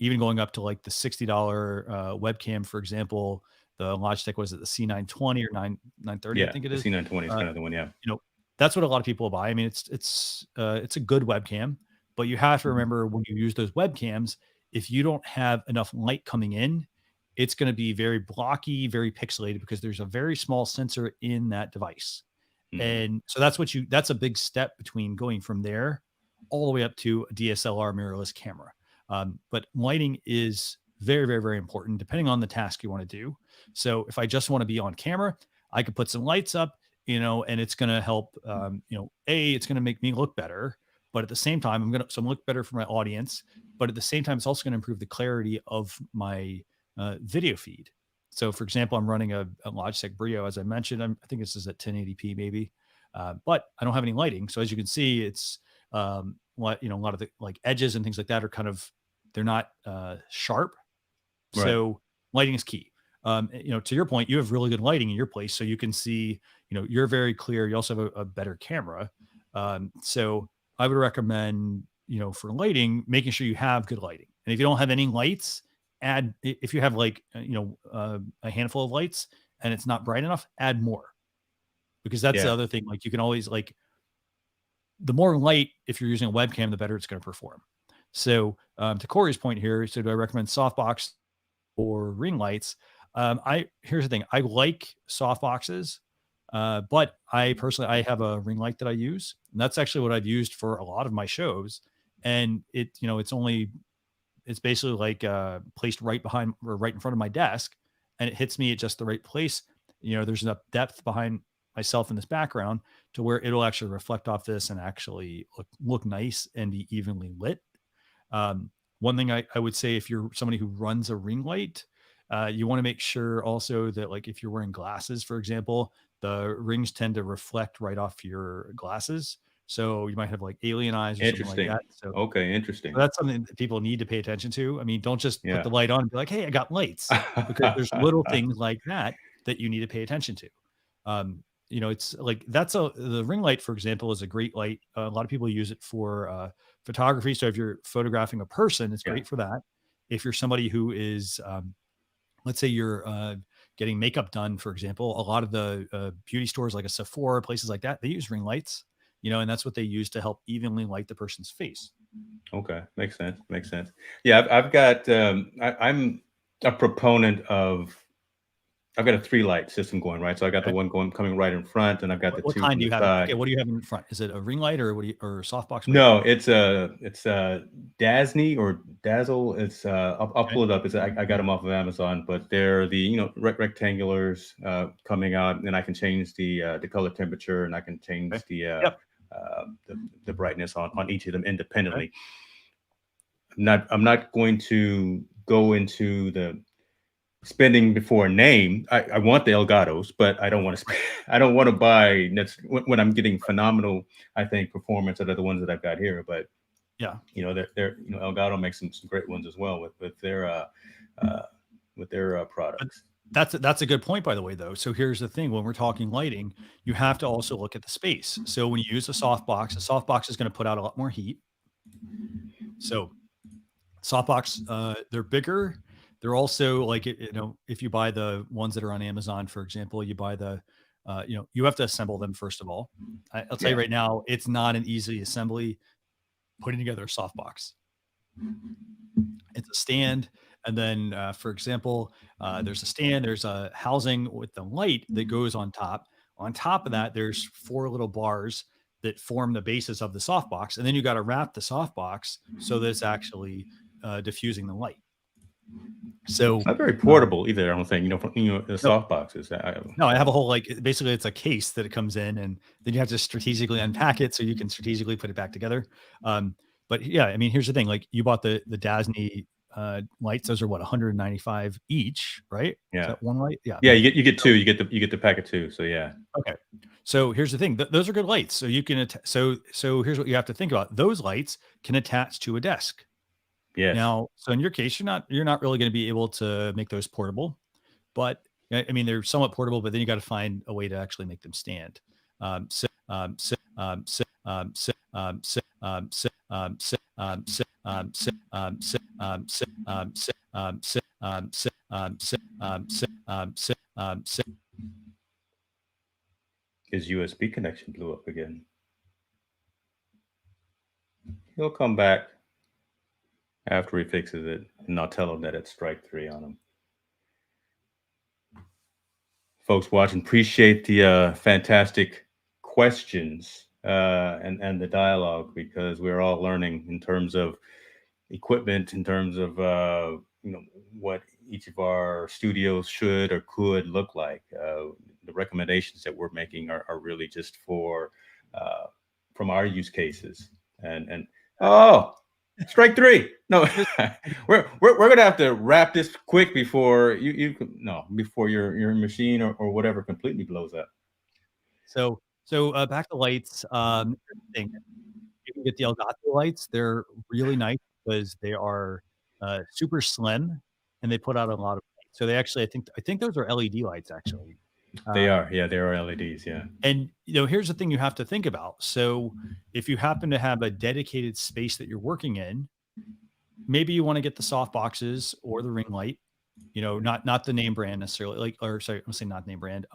Even going up to like the $60 webcam, for example. The Logitech, was it the C920 or 930? I think it is. The C920 is kind of the one. Yeah. That's what a lot of people buy. I mean, it's a good webcam, but you have to remember when you use those webcams, if you don't have enough light coming in, it's going to be very blocky, very pixelated, because there's a very small sensor in that device. And so that's a big step between going from there all the way up to a DSLR mirrorless camera. But lighting is very, very, very important depending on the task you want to do. So if I just want to be on camera, I could put some lights up, and it's going to help, it's going to make me look better, but at the same time, I'm going to look better for my audience, but at the same time, it's also going to improve the clarity of my video feed. So for example, I'm running a Logitech Brio, as I mentioned. I think this is at 1080p maybe, but I don't have any lighting. So as you can see, it's, a lot of the like edges and things like that are they're not sharp. Right. So lighting is key. To your point, you have really good lighting in your place, so you can see, you're very clear. You also have a better camera. So I would recommend, for lighting, making sure you have good lighting. And if you don't have any lights, if you have like, a handful of lights and it's not bright enough, add more, because that's the other thing. Like, you can always, like, the more light, if you're using a webcam, the better it's going to perform. So to Corey's point here, so do I recommend softbox or ring lights? Here's the thing. I like softboxes, but I have a ring light that I use, and that's actually what I've used for a lot of my shows. And it's basically like placed right behind or right in front of my desk, and it hits me at just the right place. There's enough depth behind myself in this background to where it'll actually reflect off this and actually look nice and be evenly lit. One thing I would say, if you're somebody who runs a ring light, you want to make sure also that, like, if you're wearing glasses, for example, the rings tend to reflect right off your glasses. So you might have like alien eyes or something like that. So, okay, interesting. So that's something that people need to pay attention to. I mean, don't just put the light on and be like, hey, I got lights, because there's little things like that you need to pay attention to. It's like, the ring light, for example, is a great light. A lot of people use it for photography. So if you're photographing a person, it's great for that. If you're somebody who is, let's say you're getting makeup done, for example, a lot of the beauty stores like a Sephora, places like that, they use ring lights, and that's what they use to help evenly light the person's face. Okay. Makes sense. Yeah. I've got, I'm a proponent of, I've got a 3-light system going, right? So I got the one coming right in front, and I've got the what two. What kind do you have? Okay, what do you have in front? Is it a ring light or or softbox? No, it's a Dazzle or Dazzle. It's I'll pull it up. I got them off of Amazon, but they're the rectangulars coming out, and I can change the color temperature, and I can change the brightness on each of them independently. I'm not going to go into the spending before a name. I want the Elgatos, but I don't want to spend, I don't want to buy when I'm getting phenomenal, I think, performance out of the ones that I've got here. But Yeah. they're Elgato makes some great ones as well with their products. That's a good point, by the way, though. So here's the thing: when we're talking lighting, you have to also look at the space. So when you use a softbox is going to put out a lot more heat. So softbox, they're bigger. They're also like, if you buy the ones that are on Amazon, for example, you buy the, you have to assemble them first of all. I'll tell you right now, it's not an easy assembly putting together a softbox. It's a stand. And then, for example, there's a stand, there's a housing with the light that goes on top. On top of that, there's 4 little bars that form the basis of the softbox. And then you got to wrap the softbox so that it's actually diffusing the light. So it's not very portable either. I don't think, the softboxes. No, I have a whole, basically it's a case that it comes in, and then you have to strategically unpack it so you can strategically put it back together. But yeah, I mean, here's the thing: like, you bought the Dasny lights; those are what, 195 each, right? Yeah, is that one light. Yeah, yeah. You get two. You get the pack of 2. So yeah. Okay. So here's the thing: those are good lights. So you can so here's what you have to think about: those lights can attach to a desk. Yes. Now, so in your case, you're not really going to be able to make those portable, but I mean, they're somewhat portable, but then you got to find a way to actually make them stand. His USB connection blew up again. He'll come back after he fixes it, and I'll tell him that it's strike 3 on him. Folks watching, appreciate the fantastic questions and the dialogue, because we're all learning in terms of equipment, in terms of what each of our studios should or could look like. The recommendations that we're making are really just for from our use cases. And strike 3. No, we're gonna have to wrap this quick before before your machine or whatever completely blows up. So back to lights. Thing, you can get the Elgato lights. They're really nice because they are super slim, and they put out a lot of light. So they actually, I think those are LED lights actually. They are, yeah, they are LEDs, yeah. And here's the thing you have to think about. So if you happen to have a dedicated space that you're working in, maybe you want to get the soft boxes or the ring light. Not the name brand necessarily. I'm saying not name brand.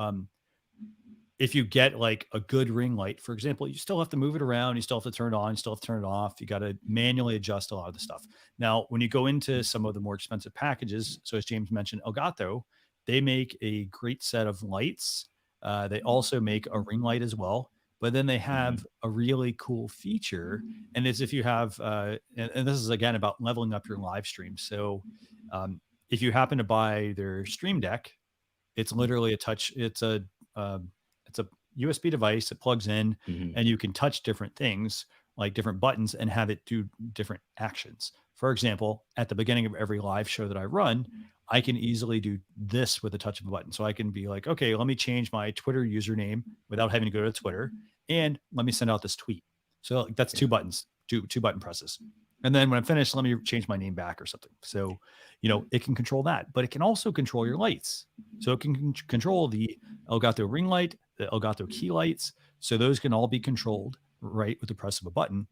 If you get like a good ring light, for example, you still have to move it around. You still have to turn it on. You still have to turn it off. You got to manually adjust a lot of the stuff. Now, when you go into some of the more expensive packages, so as James mentioned, Elgato, they make a great set of lights. They also make a ring light as well, but then they have a really cool feature. And it's if you have, and this is again about leveling up your live stream. So if you happen to buy their Stream Deck, it's literally it's a USB device that plugs in, and you can touch different things like different buttons and have it do different actions. For example, at the beginning of every live show that I run, I can easily do this with a touch of a button. So I can be like, okay, let me change my Twitter username without having to go to Twitter, and let me send out this tweet. So that's 2 buttons, two button presses. And then when I'm finished, let me change my name back or something. So, it can control that, but it can also control your lights. So it can control the Elgato ring light, the Elgato key lights. So those can all be controlled right with the press of a button.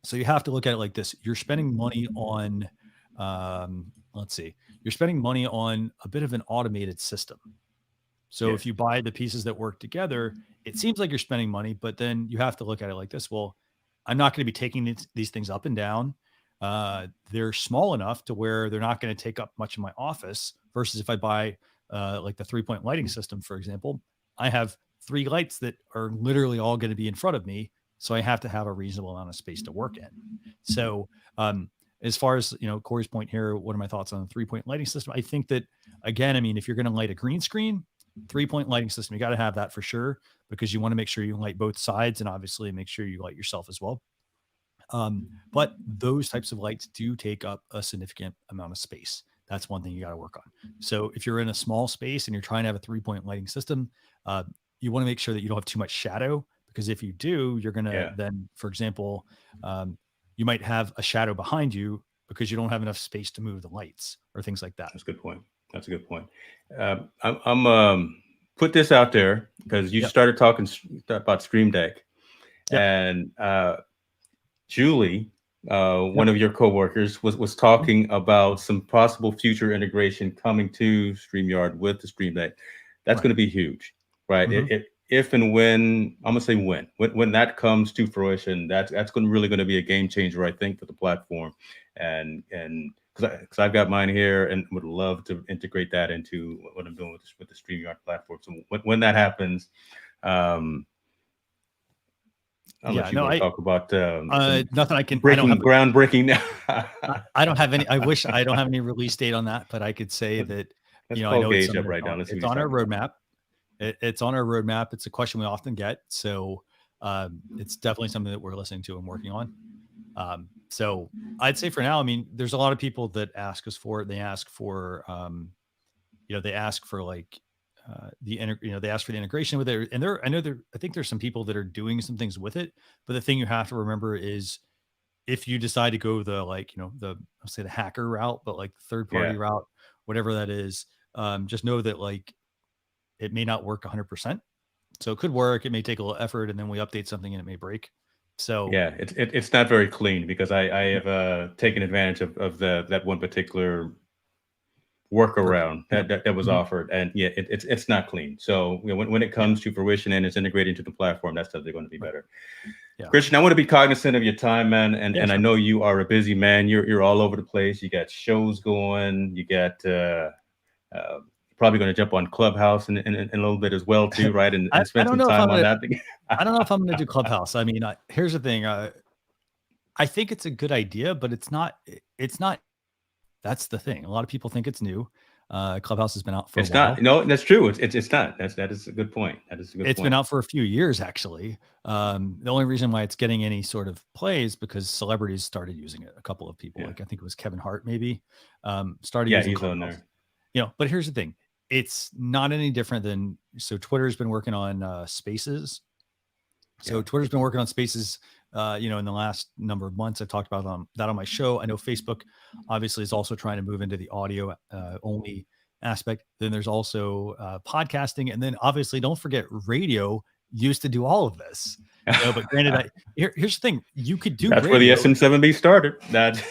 So you have to look at it like this. You're spending money on, you're spending money on a bit of an automated system. So if you buy the pieces that work together, it seems like you're spending money, but then you have to look at it like this. Well, I'm not going to be taking these things up and down. They're small enough to where they're not going to take up much of my office, versus if I buy like the 3-point lighting system, for example, I have 3 lights that are literally all going to be in front of me. So I have to have a reasonable amount of space to work in. So as far as, Corey's point here, what are my thoughts on the 3-point lighting system? I think that, again, I mean, if you're going to light a green screen, 3-point lighting system, you got to have that for sure, because you want to make sure you light both sides, and obviously make sure you light yourself as well. But those types of lights do take up a significant amount of space. That's one thing you got to work on. So if you're in a small space and you're trying to have a 3-point lighting system, you want to make sure that you don't have too much shadow, because if you do, you're going to then, for example, you might have a shadow behind you because you don't have enough space to move the lights or things like that. That's a good point. That's a good point. I'm put this out there because you started talking about Stream Deck, and Julie, one of your coworkers, was talking about some possible future integration coming to StreamYard with the Stream Deck. That's going to be huge, right? If and when, I'm gonna say when that comes to fruition, that's really going to be a game changer, I think, for the platform, and because I've got mine here and would love to integrate that into what I'm doing with the StreamYard platform. So when that happens, I'll let you talk about nothing I can groundbreaking now. I don't have any. I wish I don't have any release date on that, but I could say that I know it's something right now. It's on our roadmap. It's on our roadmap. It's a question we often get, so it's definitely something that we're listening to and working on. So I'd say for now, I mean, there's a lot of people that ask us for it. They ask for, they ask for like they ask for the integration with it. And I think there's some people that are doing some things with it. But the thing you have to remember is, if you decide to go the I'll say the hacker route, but like the third party route, whatever that is, just know that like it may not work 100%. So it could work. It may take a little effort, and then we update something and it may break. So yeah, it's not very clean, because I have taken advantage of that one particular workaround that was offered, and it's not clean. So when it comes to fruition and it's integrated into the platform, that's definitely going to be better. Christian, I want to be cognizant of your time, man, and I know you are a busy man. You're all over the place. You got shows going. You got probably going to jump on Clubhouse in a little bit as well too, right? And spend some time on that. I don't know if I'm going to do Clubhouse. I mean, here's the thing. I think it's a good idea, but it's not. That's the thing. A lot of people think it's new. Clubhouse has been out for a while. Not. No, that's true. It's not. That is a good point. It's been out for a few years, actually. The only reason why it's getting any sort of play is because celebrities started using it. A couple of people, like I think it was Kevin Hart, maybe, started using Clubhouse. On there. But here's the thing. It's not any different than, so Twitter's been working on Spaces. So Twitter's been working on Spaces, in the last number of months. I've talked about that on my show. I know Facebook obviously is also trying to move into the audio only aspect. Then there's also podcasting. And then obviously don't forget, radio used to do all of this. But granted, here's the thing. You could do That's radio. Where the SM7B started. That's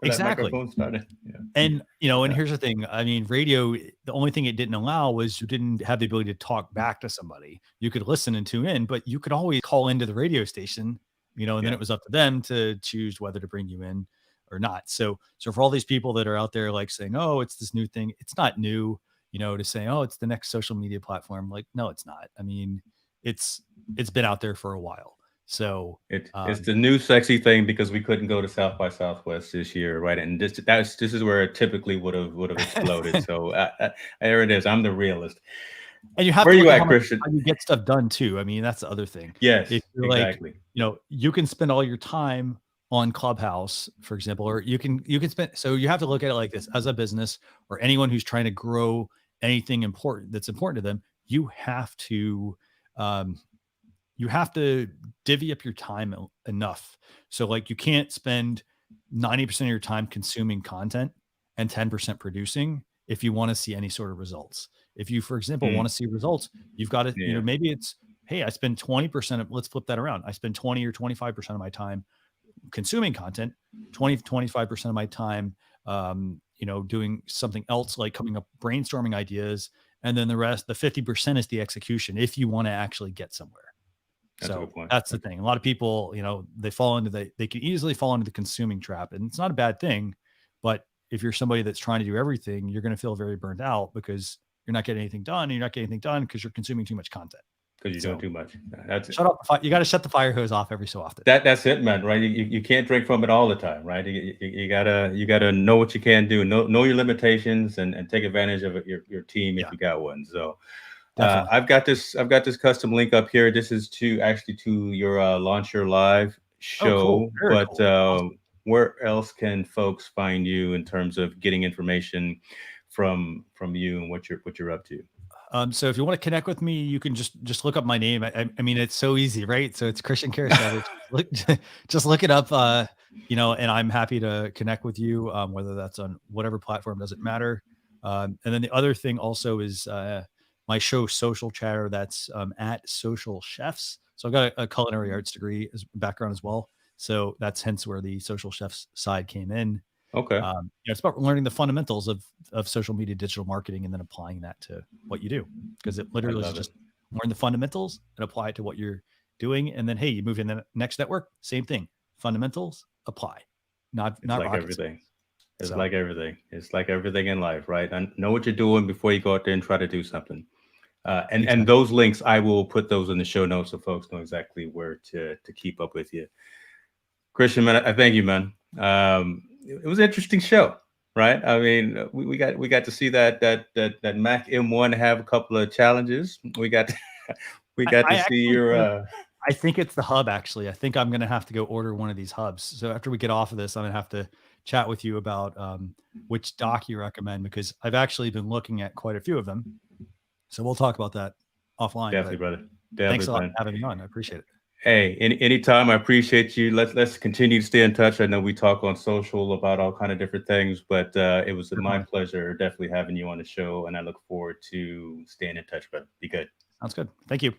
where that microphone started. And and here's the thing. I mean, radio, the only thing it didn't allow was you didn't have the ability to talk back to somebody. You could listen and tune in, but you could always call into the radio station, and then it was up to them to choose whether to bring you in or not. So for all these people that are out there like saying, oh, it's this new thing, it's not new, to say, oh, it's the next social media platform. Like, no, it's not. I mean, it's been out there for a while. So it's the new sexy thing, because we couldn't go to South by Southwest this year, right? And this is where it typically would have exploded. So there it is. I'm the realist. And you have where to you at, Christian? How you get stuff done too. I mean, that's the other thing. Yes, if you're exactly. Like, you can spend all your time on Clubhouse, for example, or you can spend. So you have to look at it like this: as a business or anyone who's trying to grow anything that's important to them, you have to divvy up your time enough. So like, you can't spend 90% of your time consuming content and 10% producing if you want to see any sort of results. If you, for example, want to see results, you've got to, maybe it's, hey, I spend 20% let's flip that around. I spend 20 or 25% of my time consuming content, 20, 25% of my time, doing something else, like coming up, brainstorming ideas. And then the rest, the 50% is the execution, if you want to actually get somewhere. That's the thing. A lot of people, they can easily fall into the consuming trap, and it's not a bad thing. But if you're somebody that's trying to do everything, you're going to feel very burned out, because you're not getting anything done. And you're not getting anything done because you're consuming too much content. Because you're doing too much. You got to shut the fire hose off every so often. That's it, man. Right? You can't drink from it all the time, right? You gotta know what you can do, know your limitations, and take advantage of your team if you got one. So. I've got this custom link up here. This is to your launch your live. show, cool. Very but cool. Awesome. where else can folks find you in terms of getting information from you and what you're up to? So if you want to connect with me, you can just look up my name. I mean, it's so easy, right? So it's Christian Karasiewicz. Look, just look it up. And I'm happy to connect with you, whether that's on whatever platform, doesn't matter. And then the other thing also is my show Social Chatter. That's at Social Chefs. So I've got a culinary arts degree as background as well. So that's hence where the social chefs side came in. Okay. It's about learning the fundamentals of social media digital marketing and then applying that to what you do, because it literally is just learn the fundamentals and apply it to what you're doing. And then, hey, you move in the next network, same thing, fundamentals, apply, not like everything. It's like everything. It's like everything in life, right? And know what you're doing before you go out there and try to do something. And those links, I will put those in the show notes so folks know exactly where to keep up with you. Christian, man, I thank you, man. It was an interesting show, right? I mean, we got to see that Mac M1 have a couple of challenges. We got to see your. I think it's the hub. Actually, I think I'm gonna have to go order one of these hubs. So after we get off of this, I'm gonna have to chat with you about which dock you recommend, because I've actually been looking at quite a few of them. So we'll talk about that offline. Definitely, brother. Definitely, thanks a lot for having me on. I appreciate it. Hey, anytime. I appreciate you. Let's continue to stay in touch. I know we talk on social about all kind of different things, but it was my pleasure definitely having you on the show, and I look forward to staying in touch, brother. Be good. Sounds good. Thank you.